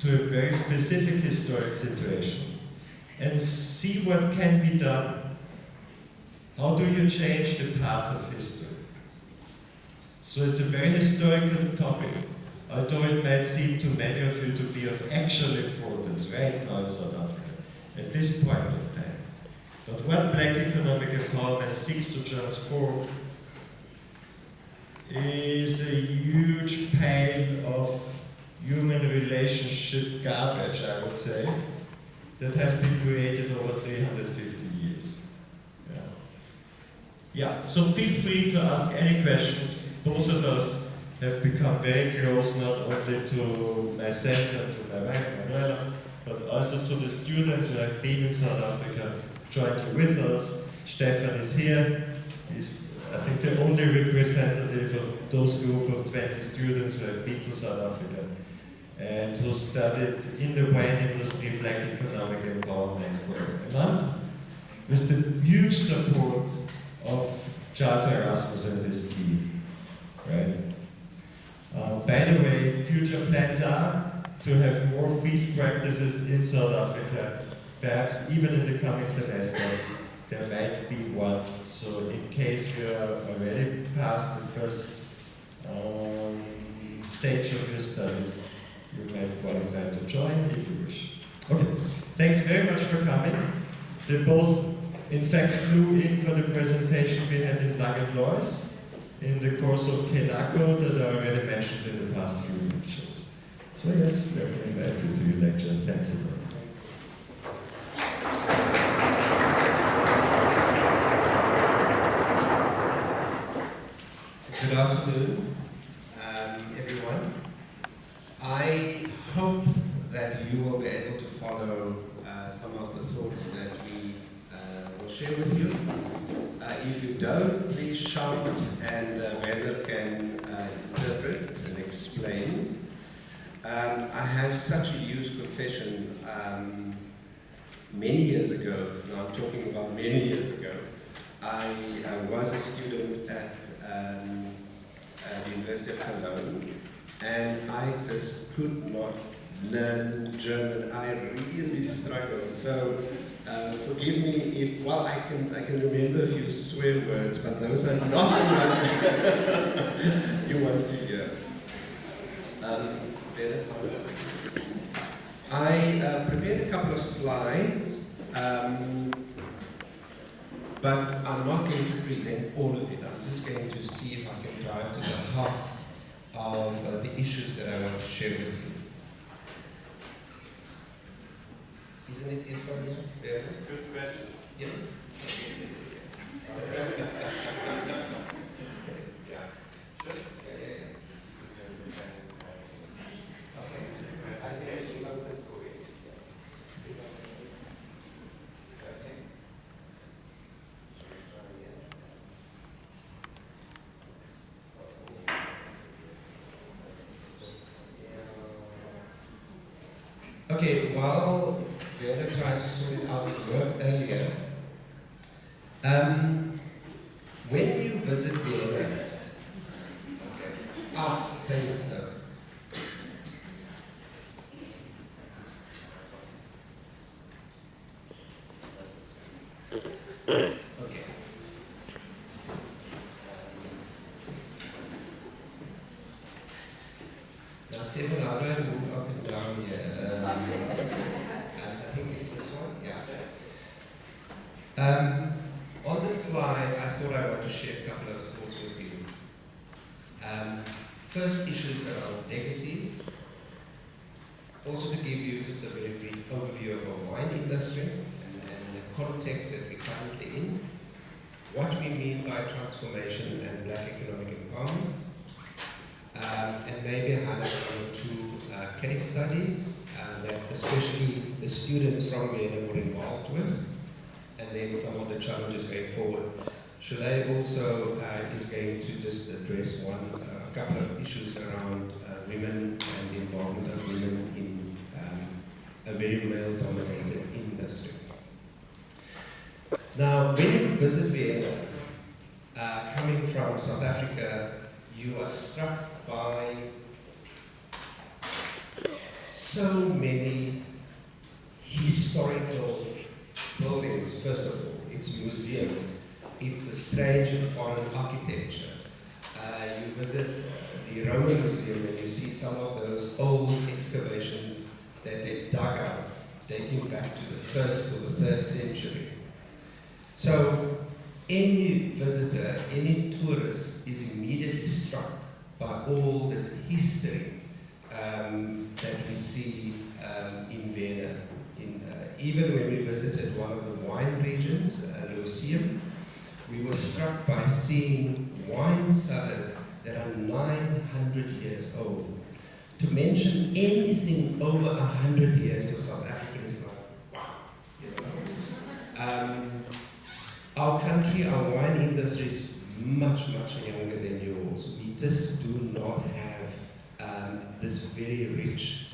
to a very specific historic situation and see what can be done. How do you change the path of history? So it's a very historical topic, although it might seem to many of you to be of actual importance right now in South Africa, at this point of time. But what Black economic empowerment seeks to transform is a huge pile of human relationship garbage, I would say, that has been created over 350 years. Yeah, so feel free to ask any questions. Both of us have become very close, not only to myself and to my wife, Manuela, but also to the students who have been in South Africa jointly with us. Stefan is here. He's, I think, the only representative of those group of 20 students who have been to South Africa and who studied in the wine industry Black economic empowerment for a month, with the huge support of Charles Erasmus and his team. Right? By the way, future plans are to have more field practices in South Africa. Perhaps even in the coming semester, there might be one. So in case you are already past the first stage of your studies, you might qualify to join if you wish. Okay, thanks very much for coming. They both, in fact, flew in for the presentation we had in Langenlois in the course of Kenako that I already mentioned in the past few lectures. So yes, let me invite you to your lecture. Thanks a lot. Good afternoon, everyone. I hope that you will be able to follow some of the thoughts that we will share with you. If you don't, please shout and Werner can interpret and explain. I have such a huge confession. Many years ago, now I'm talking about many years ago, I was a student at the University of Cologne, and I just could not learn German. I really struggled. So forgive me if, well, I can remember a few swear words, but those are not the ones you want to hear. I prepared a couple of slides, but I'm not going to present all of it. I'm just going to see if I can drive to the heart of the issues that I want to share with you. Isn't it Estonia? Yeah. Good question. Yeah. Okay, while Werner tries to sort it out at work earlier, when you visit Vienna, thanks, sir. Okay. Now, Stefan, how do I move up and down here? I think it's this one, yeah. On this slide, I thought I want to share a couple of thoughts with you. First, issues around legacies. Also to give you just a very brief overview of our wine industry and the context that we're currently in. What we mean by transformation and Black economic empowerment. And maybe highlight one or two case studies that especially the students from Vienna were involved with, and then some of the challenges going forward. Shalay also is going to just address a couple of issues around women and the involvement of women in a very male-dominated industry. Now, when you visit Vienna, coming from South Africa, you are struck by so many historical buildings, first of all. It's museums. It's a strange and foreign architecture. You visit the Roman Museum and you see some of those old excavations that they dug out, dating back to the 1st or the 3rd century. So any visitor, any tourist is immediately struck by all this history that we see in Vienna. Even when we visited one of the wine regions, Lyceum, we were struck by seeing wine cellars that are 900 years old. To mention anything over 100 years to South African is like, wow, you know. Our country, our wine industry is much, much younger than yours. We just do not have this very rich